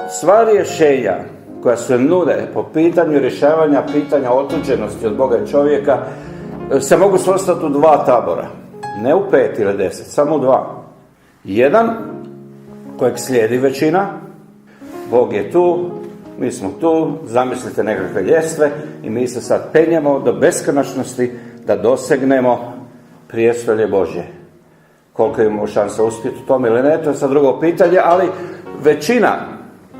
sva rješenja koja se nude po pitanju rješavanja pitanja otuđenosti od Boga i čovjeka se mogu svrstati u dva tabora. Ne u 5 ili 10, samo u 2. Jedan kojeg slijedi većina, Bog je tu, mi smo tu, zamislite nekakve ljestve i mi se sad penjemo do beskonačnosti da dosegnemo prijestolje Božje. Koliko imamo šansa uspjeti u tome ili ne, to je sad drugo pitanje, ali većina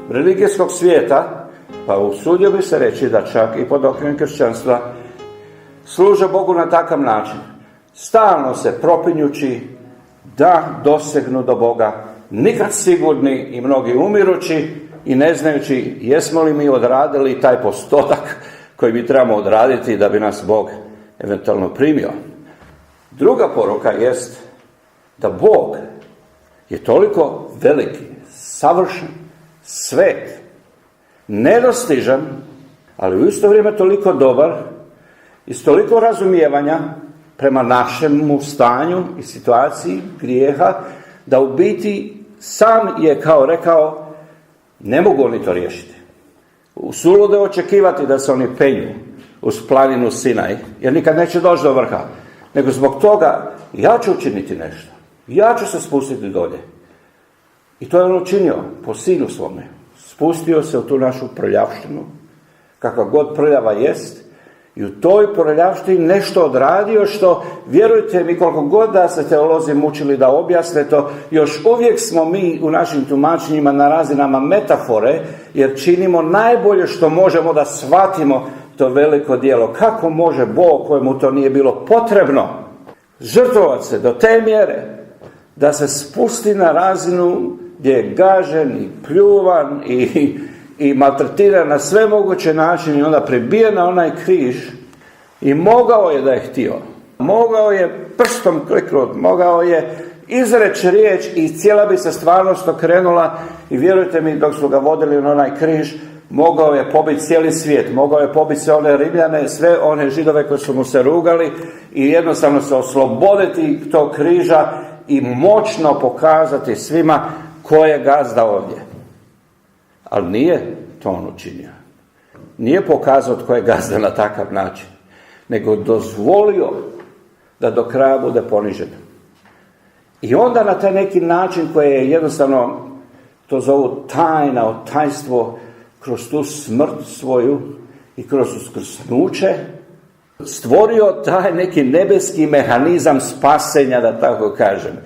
religijskog svijeta, pa usudio bi se reći da čak i pod okriljem kršćanstva, služe Bogu na takav način, stalno se propinjući da dosegnu do Boga, nikad sigurni i mnogi umirući i ne znajući jesmo li mi odradili taj postotak koji bi trebamo odraditi da bi nas Bog eventualno primio. Druga poruka jest da Bog je toliko veliki, savršen, svet, nedostižan, ali u isto vrijeme toliko dobar i s toliko razumijevanja prema našemu stanju i situaciji grijeha, da u biti sam je kao rekao, ne mogu oni to riješiti. Suludo je očekivati da se oni penju uz planinu Sinaj, jer nikad neće doći do vrha. Nego zbog toga ja ću učiniti nešto. Ja ću se spustiti dolje. I to je on učinio po sinu svome. Spustio se u tu našu prljavštinu, kakva god prljava jest, i u toj prljavštini nešto odradio što, vjerujte mi, koliko god da se teolozi mučili da objasne to, još uvijek smo mi u našim tumačenjima na razinama metafore, jer činimo najbolje što možemo da shvatimo to veliko djelo. Kako može Bog, kojemu to nije bilo potrebno, žrtvovati se do te mjere da se spusti na razinu gdje je gažen i pljuvan i maltretiran na sve moguće načine i onda pribije na onaj križ i mogao je da je htio. Mogao je prstom kliknuti, mogao je izreći riječ i cijela bi se stvarnost okrenula i vjerujte mi, dok su ga vodili na onaj križ, mogao je pobiti cijeli svijet, mogao je pobiti sve one Rimljane, sve one Židove koji su mu se rugali i jednostavno se osloboditi tog križa i moćno pokazati svima ko je gazda ovdje. Ali nije to on učinio. Nije pokazao tko je gazda na takav način, nego dozvolio da do kraja bude ponižen. I onda na taj neki način koji je jednostavno, to zovu tajna, tajstvo, kroz tu smrt svoju i kroz uskrsnuće, stvorio taj neki nebeski mehanizam spasenja, da tako kažem.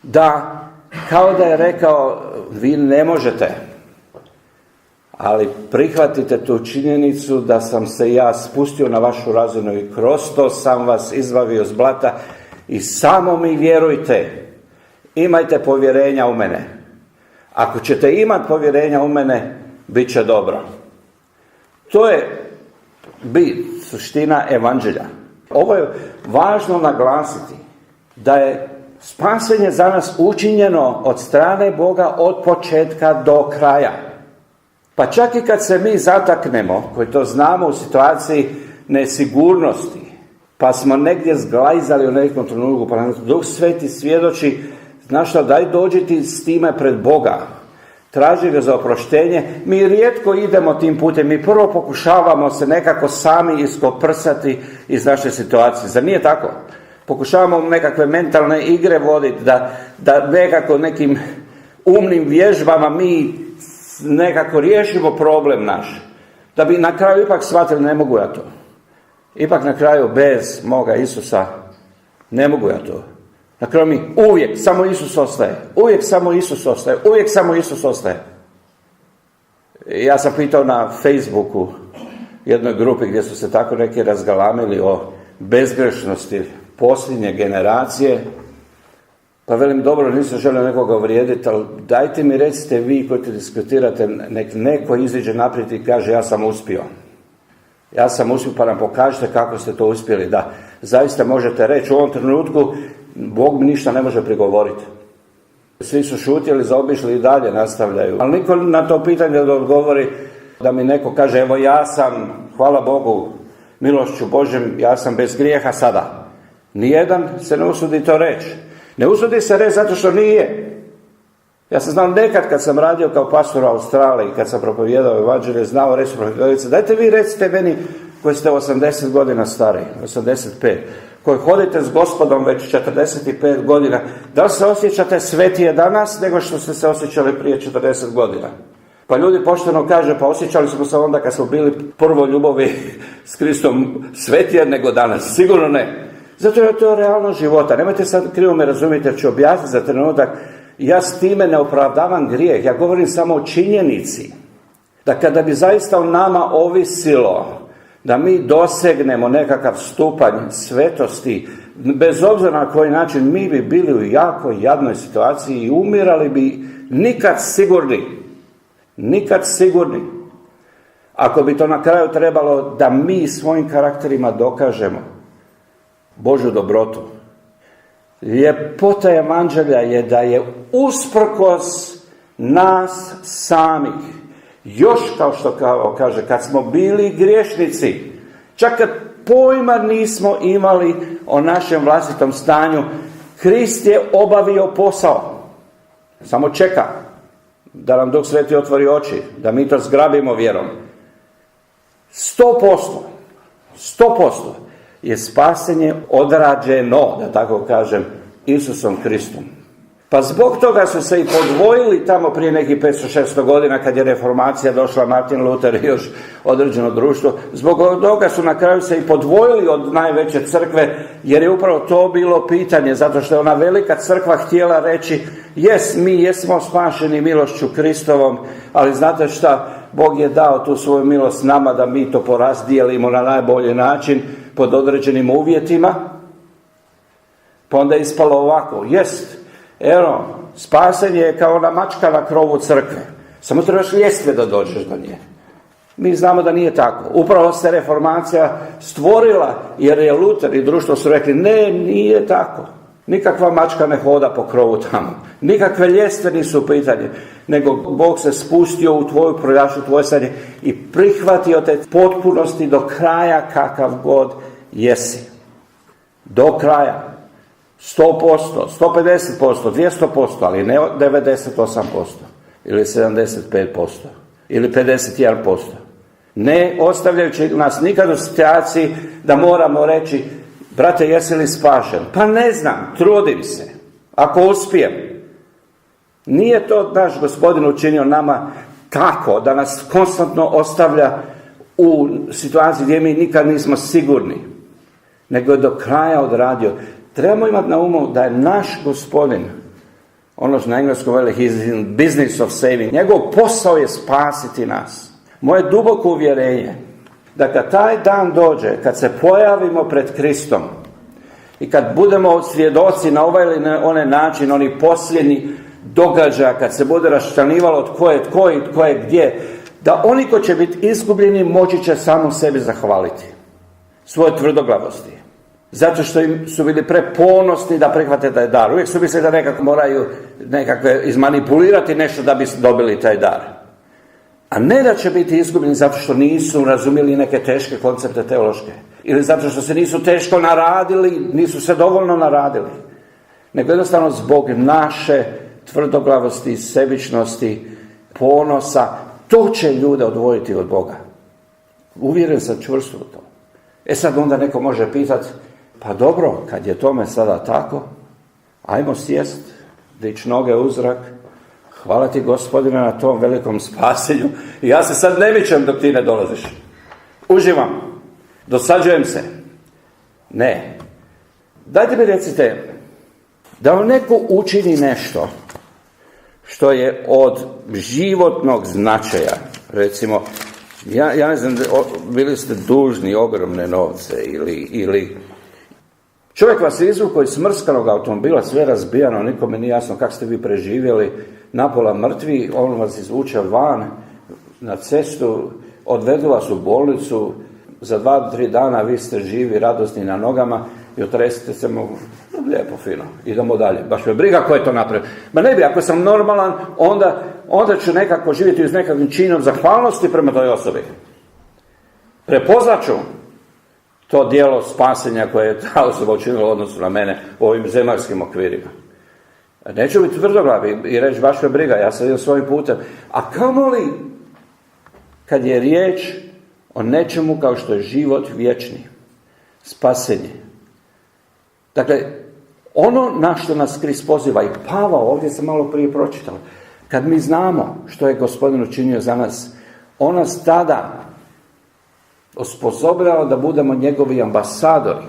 Da, kao da je rekao, vi ne možete, ali prihvatite tu činjenicu da sam se ja spustio na vašu razinu i kroz to sam vas izbavio z blata i samo mi vjerujte, imajte povjerenja u mene. Ako ćete imati povjerenja u mene, bit će dobro. To je bit, suština evanđelja. Ovo je važno naglasiti, da je spasenje za nas učinjeno od strane Boga od početka do kraja. Pa čak i kad se mi zataknemo, koji to znamo u situaciji nesigurnosti, pa smo negdje zglajzali u nekom trenutku, pa nam Duh Sveti svjedoči, znaš šta, daj dođi ti s time pred Boga. Traži ga za oproštenje. Mi rijetko idemo tim putem. Mi prvo pokušavamo se nekako sami iskoprsati iz naše situacije. Zar nije tako? Pokušavamo nekakve mentalne igre voditi, da nekako nekim umnim vježbama mi nekako riješimo problem naš. Da bi na kraju ipak shvatili, ne mogu ja to. Ipak na kraju bez moga Isusa ne mogu ja to. Na kraju mi uvijek samo Isus ostaje. Uvijek samo Isus ostaje. Uvijek samo Isus ostaje. Ja sam pitao na Facebooku jednoj grupi gdje su se tako neki razgalamili o bezgrešnosti posljednje generacije. Pa velim, dobro, nisam želio nekoga uvrijediti, ali dajte mi recite vi koji te diskutirate, nek neko iziđe naprijed i kaže ja sam uspio. Ja sam uspio, pa nam pokažite kako ste to uspjeli. Da, zaista možete reći u ovom trenutku, Bog mi ništa ne može prigovoriti. Svi su šutjeli, zaobišli i dalje nastavljaju. Ali niko na to pitanje da odgovori, da mi neko kaže, evo ja sam, hvala Bogu, milošću Božjem, ja sam bez grijeha sada. Nijedan se ne usudi to reći. Ne usudi se reći zato što nije. Ja sam znao nekad kad sam radio kao pastor u Australiji, kad sam propovijedao evanđelje, znao reći propovijedalice, dajte vi recite meni koji ste 80 godina stariji, 85, koji hodite s Gospodom već 45 godina, da li se osjećate svetije danas nego što ste se osjećali prije 40 godina? Pa ljudi pošteno kaže, pa osjećali smo se onda kad smo bili prvo ljubavi s Kristom svetije nego danas. Sigurno ne. Zato je to realno života. Nemojte sad krivo me razumjeti, jer ću objasniti za trenutak. Ja s time ne opravdavam grijeh. Ja govorim samo o činjenici. Da kada bi zaista o nama ovisilo da mi dosegnemo nekakav stupanj svetosti, bez obzira na koji način, mi bi bili u jako jadnoj situaciji i umirali bi nikad sigurni. Nikad sigurni. Ako bi to na kraju trebalo da mi svojim karakterima dokažemo Božju dobrotu. Ljepota evanđelja je da je usprkos nas samih, još kao što kaže, kad smo bili griješnici, čak kad pojma nismo imali o našem vlastitom stanju, Krist je obavio posao. Samo čeka da nam Duh Sveti otvori oči, da mi to zgrabimo vjerom. 100% je spasenje odrađeno, da tako kažem, Isusom Kristom. Pa zbog toga su se i podvojili tamo prije nekih 500-600 godina kad je reformacija došla, Martin Luther i još određeno društvo. Zbog toga su na kraju se i podvojili od najveće crkve, jer je upravo to bilo pitanje, zato što je ona velika crkva htjela reći, mi jesmo spašeni milošću Kristovom, ali znate šta, Bog je dao tu svoju milost nama da mi to porazdijelimo na najbolji način pod određenim uvjetima. Pa onda je ispalo ovako, evo, spasenje je kao ona mačka na krovu crkve. Samo trebaš ljestve da dođeš do nje. Mi znamo da nije tako. Upravo se reformacija stvorila, jer je Luter i društvo su rekli, ne, nije tako. Nikakva mačka ne hoda po krovu tamo. Nikakve ljestve nisu u pitanje. Nego Bog se spustio u tvoju proljaču, tvoje sanje i prihvatio te potpunosti do kraja kakav god jesi. Do kraja. 100%, 150%, 200%, ali ne 98% ili 75% ili 51%. Ne ostavljajući nas nikad u situaciji da moramo reći, brate, jesi li spašen? Pa ne znam, trudim se. Ako uspijem. Nije to naš Gospodin učinio nama tako da nas konstantno ostavlja u situaciji gdje mi nikad nismo sigurni, nego je do kraja odradio. Trebamo imati na umu da je naš Gospodin, ono što na engleskom veli, he's in business of saving. Njegov posao je spasiti nas. Moje duboko uvjerenje da kad taj dan dođe, kad se pojavimo pred Kristom i kad budemo svjedoci na ovaj ili na onaj način, oni posljednji događaja, kad se bude raščlanivalo tko je tko i tko je gdje, da oni koji će biti izgubljeni moći će samo sebi zahvaliti svoje tvrdoglavosti. Zato što im su bili preponosni da prihvate taj dar. Uvijek su mislili da nekako moraju izmanipulirati nešto da bi dobili taj dar. A ne da će biti izgubljeni zato što nisu razumjeli neke teške koncepte teološke. Ili zato što se nisu teško naradili, nisu se dovoljno naradili. Nego jednostavno zbog naše tvrdoglavosti, sebičnosti, ponosa, to će ljude odvojiti od Boga. Uvjeren sam čvrsto u to. Sad onda neko može pitati, pa dobro, kad je tome sada tako, ajmo sjest, dići noge u zrak, hvala ti Gospodine na tom velikom spasenju. I ja se sad ne mičem dok ti ne dolaziš. Uživam, dosađujem se. Ne. Dajte mi recite, da vam neko učini nešto što je od životnog značaja, recimo, ja ne znam, bili ste dužni ogromne novce ili čovjek vas je izvukao iz smrskanog automobila, sve razbijano, nikome nije jasno kako ste vi preživjeli, napola mrtvi, on vas izvuče van na cestu, odvedu vas u bolnicu, za 2-3 dana vi ste živi, radosni na nogama i otresite se mu, lijepo, fino, idemo dalje. Baš me briga ko je to napravio. Ma ne bi, ako sam normalan, onda ću nekako živjeti uz nekakvim činom zahvalnosti prema toj osobi. Prepoznaću to djelo spasenja koje je ta osoba učinila u odnosu na mene u ovim zemaljskim okvirima. Neću biti tvrdoglavi i reći baš me briga, ja sam idem svojim putem. A kamoli kad je riječ o nečemu kao što je život vječni, spasenje. Dakle, ono na što nas Krist poziva, i Pavao, ovdje sam malo prije pročitao, kad mi znamo što je Gospodin učinio za nas, on nas tada osposobljava da budemo njegovi ambasadori.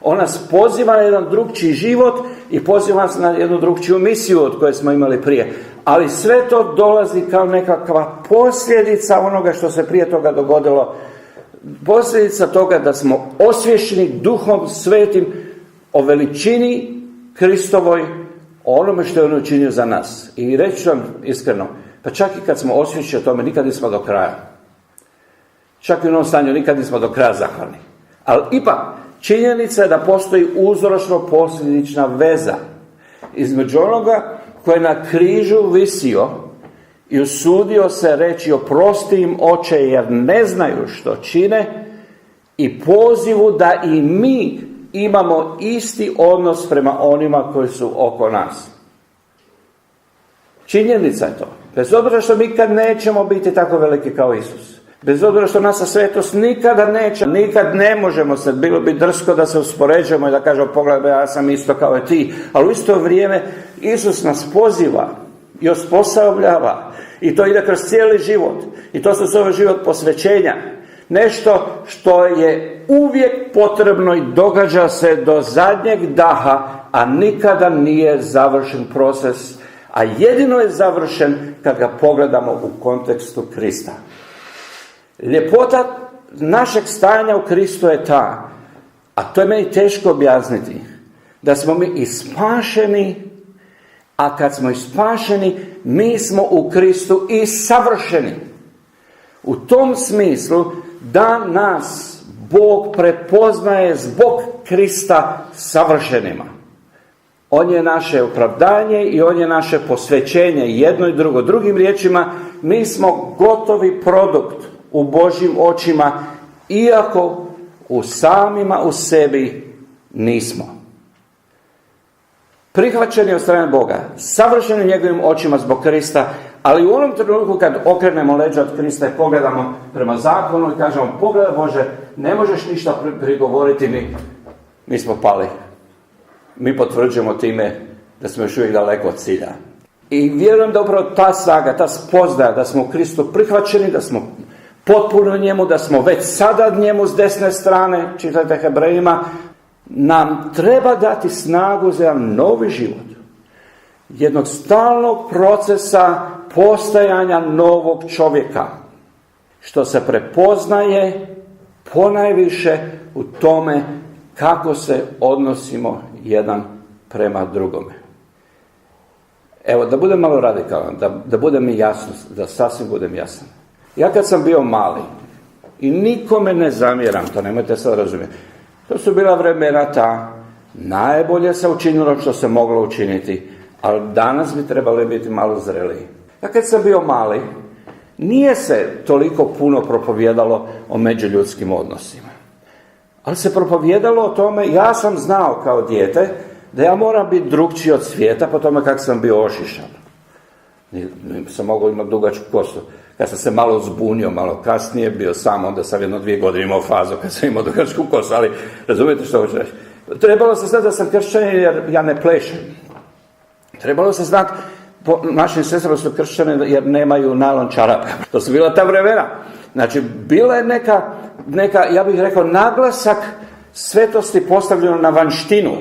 On nas poziva na jedan drugčiji život i poziva nas na jednu drugčiju misiju od koje smo imali prije. Ali sve to dolazi kao nekakva posljedica onoga što se prije toga dogodilo. Posljedica toga da smo osvješćeni Duhom Svetim o veličini Kristovoj, o onome što je on učinio za nas. I reći ću vam iskreno, pa čak i kad smo osvješćeni o tome, nikad nismo do kraja. Čak i u onom stanju nikad nismo do kraja zahvalni. Ali ipak, činjenica je da postoji uzročno-posljedična veza između onoga koji je na križu visio i usudio se reći oprosti im oče jer ne znaju što čine, i pozivu da i mi imamo isti odnos prema onima koji su oko nas. Činjenica je to. Bez obzira što nikad nećemo biti tako veliki kao Isus. Bez obzira što naša svetost nikada neće, nikad ne možemo se, bilo bi drsko da se uspoređujemo i da kažemo pogledaj, ja sam isto kao i ti. Ali u isto vrijeme Isus nas poziva i osposobljava i to ide kroz cijeli život. I to se zove život posvećenja. Nešto što je uvijek potrebno i događa se do zadnjeg daha, a nikada nije završen proces, a jedino je završen kad ga pogledamo u kontekstu Krista. Ljepota našeg stajanja u Kristu je ta, a to je meni teško objasniti, da smo mi i spašeni, a kad smo i spašeni, mi smo u Kristu i savršeni. U tom smislu da nas Bog prepoznaje zbog Krista savršenima. On je naše opravdanje i on je naše posvećenje, jedno i drugo. Drugim riječima, mi smo gotovi produkt u Božjim očima, iako u sebi nismo. Prihvaćeni od strane Boga, savršeni njegovim očima zbog Krista, ali u onom trenutku kad okrenemo leđa od Krista i pogledamo prema zakonu i kažemo pogledaj Bože, ne možeš ništa prigovoriti mi smo pali. Mi potvrđujemo time da smo još uvijek daleko od cilja. I vjerujem da upravo ta snaga, ta spoznaja da smo u Kristu prihvaćeni, da smo potpuno njemu, da smo već sada njemu s desne strane, čitajte Hebrejima, nam treba dati snagu za jedan novi život. Jednog stalnog procesa postajanja novog čovjeka, što se prepoznaje ponajviše u tome kako se odnosimo jedan prema drugome. Evo, da budem malo radikalan, da bude mi jasno, da sasvim budem jasan. Ja kad sam bio mali, i nikome ne zamjeram, to nemojte sad razumjeti, to su bila vremena ta, najbolje se učinilo što se moglo učiniti, ali danas bi trebali biti malo zreliji. Ja kad sam bio mali, nije se toliko puno propovijedalo o međuljudskim odnosima. Ali se propovijedalo o tome, ja sam znao kao dijete, da ja moram biti drugčiji od svijeta po tome kako sam bio ošišan. Sam mogao imati dugačku kosu. Kad sam se malo zbunio, malo kasnije, bio sam, onda sam 1-2 godine imao fazu kad sam imao dugačku kosu, ali razumijete što hoću reći. Trebalo se znati da sam kršćanin jer ja ne plešem. Trebalo se znati, našim sestrama su kršćane jer nemaju najlon čarape. To su bila ta vremena. Znači, bila je neka, ja bih rekao, naglasak svetosti postavljeno na vanštinu,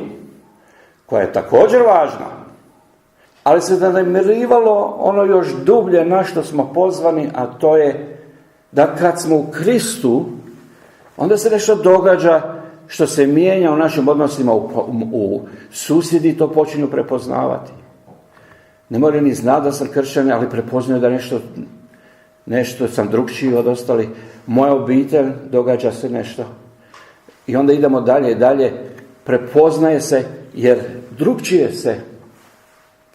koja je također važna, ali se zanemarivalo ono još dublje na što smo pozvani, a to je da kad smo u Kristu, onda se nešto događa što se mijenja u našim odnosima u susjedi, to počinju prepoznavati. Ne moraju ni znati da sam kršćan, ali prepoznaju da nešto sam drugčiji od ostali. Moja obitelj, događa se nešto. I onda idemo dalje i dalje. Prepoznaje se, jer drugčije se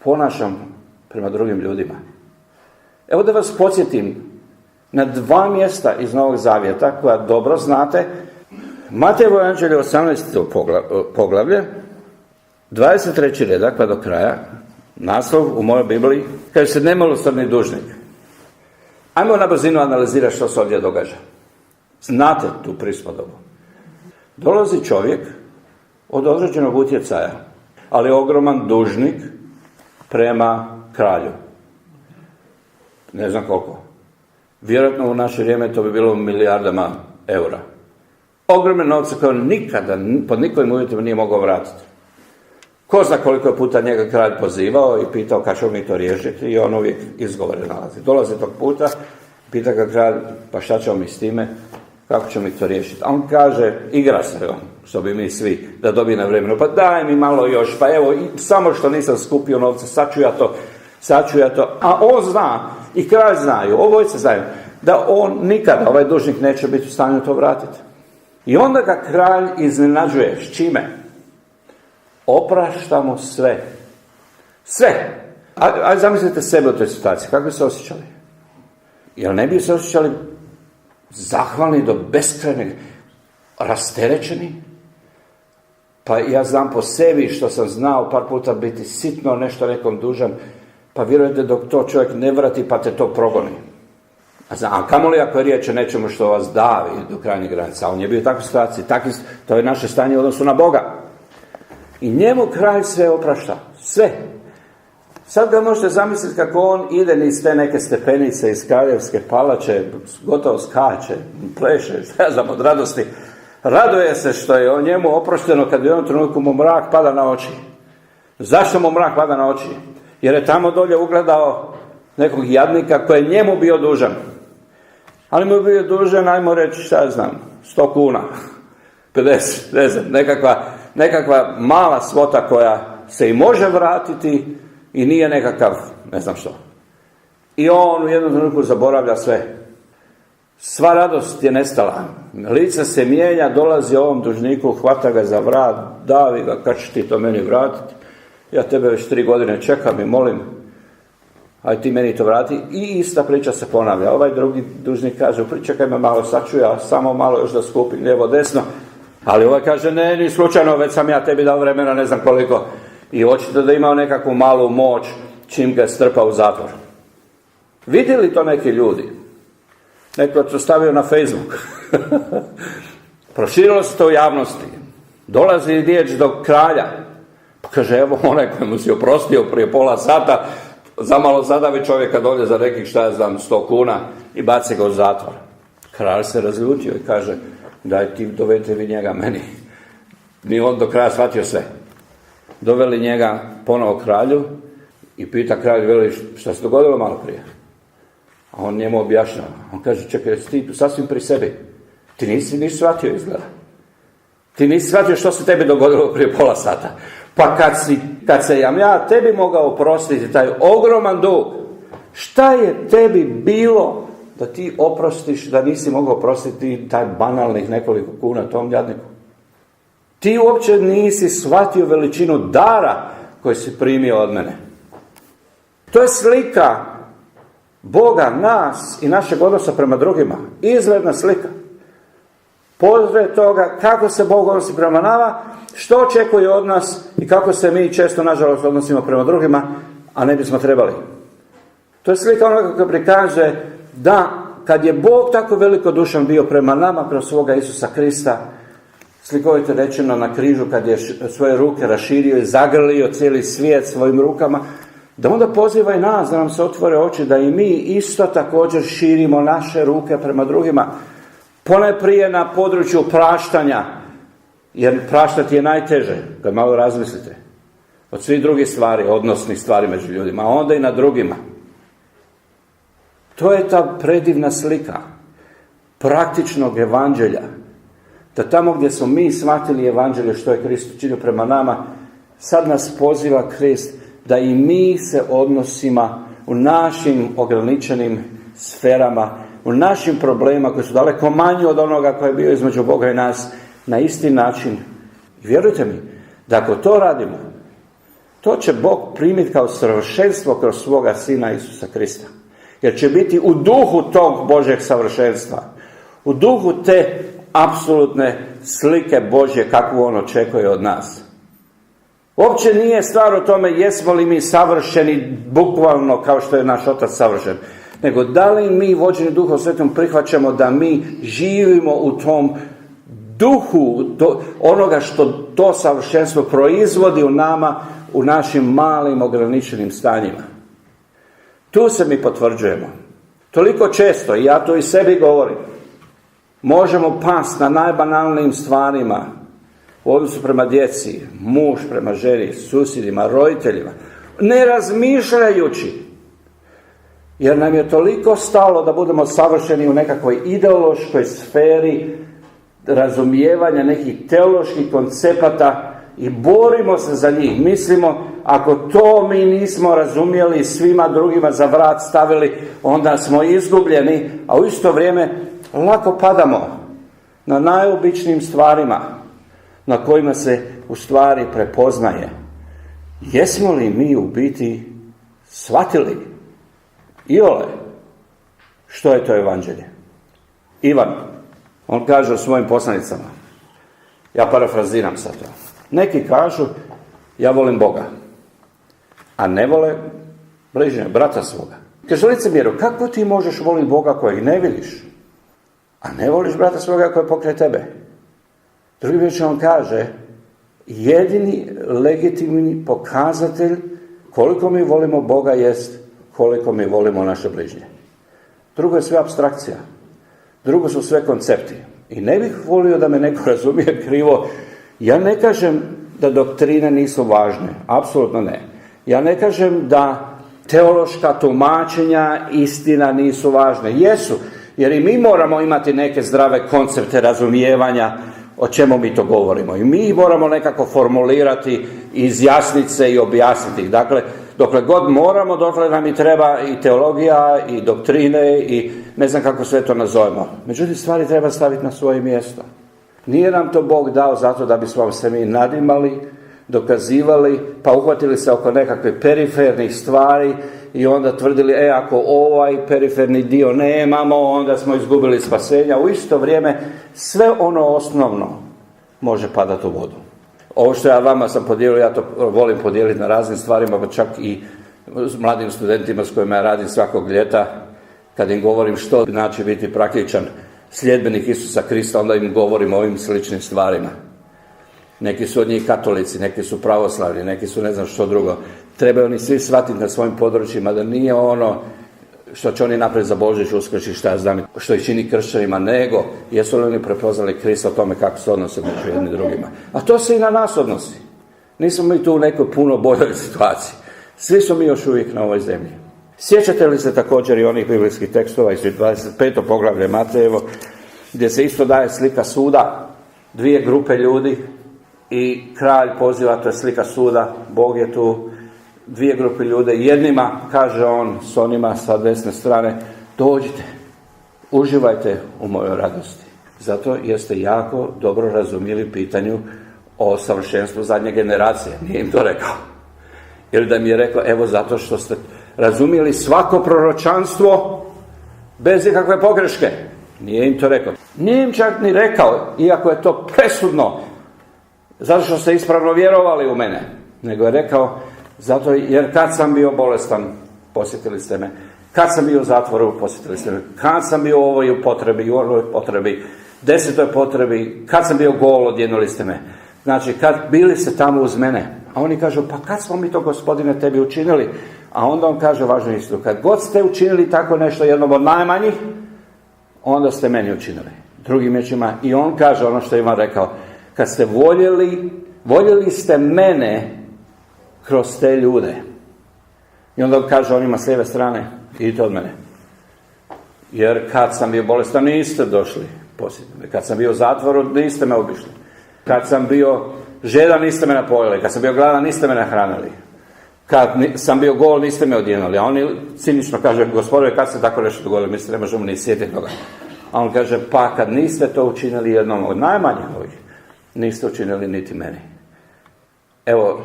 ponašam prema drugim ljudima. Evo da vas podsjetim na 2 mjesta iz Novog Zavjeta, koja dobro znate. Matejevo Evanđelje 18. poglavlje, 23. redak pa do kraja. Naslov u mojoj Bibliji kaže se nemilosrdni dužnik. Ajmo na brzinu analizirati što se ovdje događa. Znate tu prispodobu. Dolazi čovjek od određenog utjecaja, ali ogroman dužnik prema kralju. Ne znam koliko. Vjerojatno u naše vrijeme to bi bilo milijardama eura. Ogromne novce koje nikada, pod nikojim uvjetima nije mogao vratiti. Ko zna koliko je puta njega kralj pozivao i pitao kako ćemo mi to riješiti i on uvijek izgovore nalazi. Dolazi tog puta, pita ga kralj, pa šta ćemo mi s time, kako ćemo mi to riješiti. A on kaže, igra se on, što bi mi svi, da dobije na vremenu, pa daj mi malo još, pa evo, samo što nisam skupio novce, sad ću ja to. A on zna, i kralj znaju, obojice znaju, da on nikada, ovaj dužnik, neće biti u stanju to vratiti. I onda ga kralj iznenađuje, s čime? Oprašta mu sve. Sve. Ajde zamislite sebe u toj situaciji. Kako bi se osjećali? Jel ne bi se osjećali zahvalni do beskrajnog, rasterećeni? Pa ja znam po sebi što sam znao par puta biti sitno nešto nekom dužan, pa vjerujete dok to čovjek ne vrati pa te to progoni. A kamoli ako je riječ o nečemu što vas davi do krajnjih granica. On je bio u takvoj situaciji. To je naše stanje u odnosu na Boga. I njemu kralj sve oprašta. Sve. Sad ga možete zamisliti kako on ide niz te neke stepenice iz kraljevske palače, gotovo skače, pleše, šta ja znam, od radosti. Raduje se što je on njemu oprošteno kad u jednom trenutku mu mrak pada na oči. Zašto mu mrak pada na oči? Jer je tamo dolje ugledao nekog jadnika koji je njemu bio dužan. Ali mu je bio dužan, ajmo reći, šta ja znam, 100 kuna, 50, ne znam, nekakva mala svota koja se i može vratiti i nije nekakav, ne znam što. I on u jednom trenutku zaboravlja sve. Sva radost je nestala. Lice se mijenja, dolazi ovom dužniku, hvata ga za vrat, davi ga, kad ćeš ti to meni vratiti? Ja tebe već 3 godine čekam i molim, aj ti meni to vrati. I ista priča se ponavlja. Ovaj drugi dužnik kaže, pričekaj me malo, sad ću ja samo malo još da skupim lijevo desno. Ali ovaj kaže, ne, ni slučajno, već sam ja tebi dao vremena, ne znam koliko. I očito da imao nekakvu malu moć čim ga strpa u zatvor. Vidjeli to neki ljudi? Neko je to stavio na Facebook. Proširilo se to u javnosti. Dolazi riječ do kralja. Pa kaže, evo onaj koji mu si oprostio prije pola sata, zamalo zadavi čovjeka dolje za nekih, šta ja znam, 100 kuna i baci ga u zatvor. Kralj se razljutio i kaže, daj ti dovedite vi njega meni. Ni on do kraja shvatio sve. Doveli njega ponovo kralju i pita kralj, veli, šta se dogodilo malo prije? A on njemu objašnjava. On kaže, čekaj, ti tu sasvim pri sebi. Ti nisi shvatio izgleda. Ti nisi shvatio što se tebi dogodilo prije pola sata. Pa kad se ja tebi mogao oprostiti taj ogroman dug, šta je tebi bilo da ti oprostiš, da nisi mogao oprostiti taj banalnih nekoliko kuna tom jadniku? Ti uopće nisi shvatio veličinu dara koji si primio od mene. To je slika Boga, nas i našeg odnosa prema drugima. Izgledna slika. Pozdrav toga kako se Bog odnosi prema nama, što očekuje od nas i kako se mi često, nažalost, odnosimo prema drugima, a ne bismo trebali. To je slika onoga koji prikaže da kad je Bog tako velikodušan bio prema nama kroz svoga Isusa Krista, slikovito rečeno na križu, kad je svoje ruke raširio i zagrlio cijeli svijet svojim rukama, da onda poziva i nas da nam se otvore oči, da i mi isto također širimo naše ruke prema drugima. Ponajprije na području praštanja, jer praštati je najteže, kad malo razmislite, od svih drugih stvari, odnosnih stvari među ljudima, a onda i na drugima. To je ta predivna slika praktičnog evanđelja, da tamo gdje smo mi shvatili evanđelje što je Krist učinio prema nama, sad nas poziva Krist da i mi se odnosima u našim ograničenim sferama, u našim problemima koji su daleko manji od onoga koji je bio između Boga i nas, na isti način. I vjerujte mi, da ako to radimo, to će Bog primiti kao savršenstvo kroz svoga Sina Isusa Krista. Jer će biti u duhu tog Božjeg savršenstva, u duhu te apsolutne slike Božje kakvu on očekuje od nas. Uopće nije stvar o tome jesmo li mi savršeni bukvalno kao što je naš Otac savršen, nego da li mi vođeni Duhom Svetom prihvaćamo da mi živimo u tom duhu onoga što to savršenstvo proizvodi u nama, u našim malim ograničenim stanjima. Tu se mi potvrđujemo. Toliko često, i ja to i sebi govorim, možemo pasti na najbanalnijim stvarima u odnosu prema djeci, muž prema ženi, susjedima, roditeljima, ne razmišljajući, jer nam je toliko stalo da budemo savršeni u nekakvoj ideološkoj sferi razumijevanja nekih teoloških koncepata i borimo se za njih. Mislimo, ako to mi nismo razumjeli, svima drugima za vrat stavili, onda smo izgubljeni, a u isto vrijeme lako padamo na najobičnijim stvarima na kojima se u stvari prepoznaje. Jesmo li mi u biti shvatili iole što je to evanđelje? Ivan, on kaže u svojim poslanicama, ja parafraziram sad to, neki kažu ja volim Boga, a ne vole bližnjeg, brata svoga. Kaže licemjeru, kako ti možeš voliti Boga kojeg ne vidiš, a ne voliš brata svoga koji je pokraj tebe? Drugim riječima on kaže, jedini legitimni pokazatelj koliko mi volimo Boga jest koliko mi volimo naše bližnje. Drugo je sve apstrakcija. Drugo su sve koncepti. I ne bih volio da me neko razumije krivo. Ja ne kažem da doktrine nisu važne. Apsolutno ne. Ja ne kažem da teološka tumačenja istina nisu važne. Jesu. Jer i mi moramo imati neke zdrave koncepte razumijevanja o čemu mi to govorimo. I mi moramo nekako formulirati, izjasniti se i objasniti. Dakle, dokle god moramo, dokle nam i treba i teologija, i doktrine, i ne znam kako sve to nazovemo. Međutim, stvari treba staviti na svoje mjesto. Nije nam to Bog dao zato da bismo se mi nadimali, dokazivali, pa uhvatili se oko nekakve perifernih stvari i onda tvrdili, ako ovaj periferni dio nemamo, onda smo izgubili spasenja. U isto vrijeme, sve ono osnovno može padati u vodu. Ovo što ja vama sam podijelio, ja to volim podijeliti na raznim stvarima, pa čak i s mladim studentima s kojima ja radim svakog ljeta, kad im govorim što znači biti praktičan sljedbenik Isusa Krista, onda im govorim o ovim sličnim stvarima. Neki su od njih katolici, neki su pravoslavni, neki su ne znam što drugo. Trebaju oni svi shvatiti na svojim područjima da nije ono što će oni napraviti za Božić, Uskrs i šta ja znam, što ih čini kršćanima, nego jesu li oni prepoznali Krista o tome kako se odnose među jedni drugima. A to se i na nas odnosi. Nismo mi tu u nekoj puno boljoj situaciji. Svi smo mi još uvijek na ovoj zemlji. Sjećate li se također i onih biblijskih tekstova iz 25. poglavlje Matejevo, gdje se isto daje slika suda, dvije grupe ljudi i kralj poziva, to je slika suda, Bog je tu, dvije grupe ljude, jednima kaže on s onima sa desne strane, dođite, uživajte u mojoj radosti. Zato jeste jako dobro razumjeli pitanju o savršenstvu zadnje generacije. Nije im to rekao. Ili da mi je rekao, evo zato što ste razumjeli svako proročanstvo bez ikakve pogreške. Nije im to rekao. Nije im čak ni rekao, iako je to presudno, zato što ste ispravno vjerovali u mene. Nego je rekao, zato jer kad sam bio bolestan, posjetili ste me. Kad sam bio u zatvoru, posjetili ste me. Kad sam bio u ovoj potrebi, u ovoj potrebi, 10. potrebi, kad sam bio gol, odjenuli ste me. Znači, kad bili ste tamo uz mene. A oni kažu, pa kad smo mi to, Gospodine, tebi učinili? A onda on kaže važnu istinu. Kad god ste učinili tako nešto jednom od najmanjih, onda ste meni učinili. Drugim riječima, i on kaže ono što je Ivan rekao. Kad ste voljeli ste mene kroz te ljude. I onda kaže onima s lijeve strane, idite od mene. Jer kad sam bio bolestan, niste došli posjetiti me. Kad sam bio u zatvoru, niste me obišli. Kad sam bio žedan, niste me napojili. Kad sam bio gladan, niste me nahranili. Kad sam bio gol, niste me odjenuli. A oni cinično kaže, Gospodine, kad se tako nešto dogodilo, mi se ne možemo ni sjetiti toga. A on kaže, pa kad niste to učinili jednom od najmanjih ovih, niste učinili niti meni. Evo,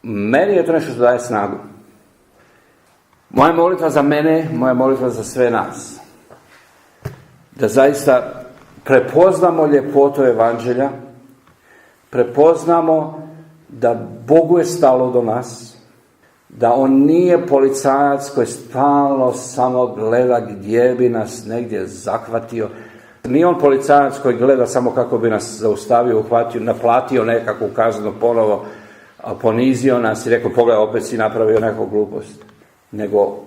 meni je to nešto što daje snagu. Moja molitva za mene, moja molitva za sve nas. Da zaista prepoznamo ljepotu evanđelja, prepoznamo da Bogu je stalo do nas, da on nije policajac koji stalno samo gleda gdje bi nas negdje zahvatio. Nije on policajac koji gleda samo kako bi nas zaustavio, uhvatio, naplatio nekakvu kaznu ponovo, ponizio nas i rekao pogledaj opet si napravio neku glupost. Nego,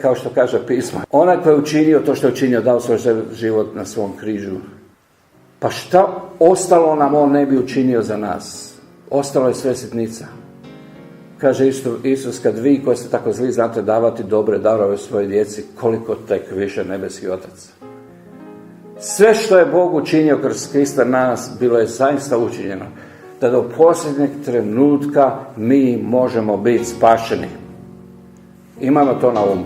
kao što kaže pismo, onaj koji je učinio to što je učinio, dao svoj život na svom križu. Pa šta ostalo nam on ne bi učinio za nas? Ostalo je sve sitnica. Kaže Isus, kad vi koji ste tako zli znate davati dobre darove svojoj djeci, koliko tek više nebeski Otac. Sve što je Bog učinio kroz Krista nas, bilo je zaista učinjeno. Da do posljednjeg trenutka mi možemo biti spašeni. Imamo to na umu.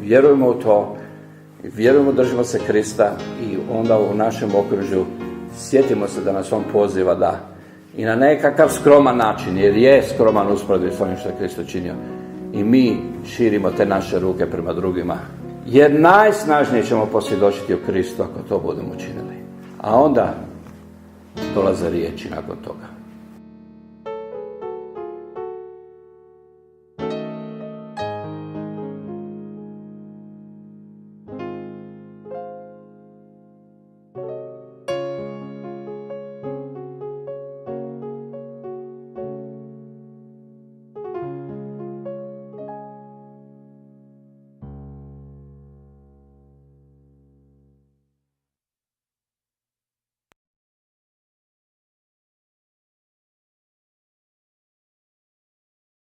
Vjerujemo u to. Vjerujemo, držimo se Krista i onda u našem okružju sjetimo se da nas on poziva da i na nekakav skroman način, jer je skroman usporedbi s onim što je Krist učinio, i mi širimo te naše ruke prema drugima. Jer najsnažnije ćemo posvjedočiti o Kristu ako to budemo učinili. A onda dolaze riječi nakon toga.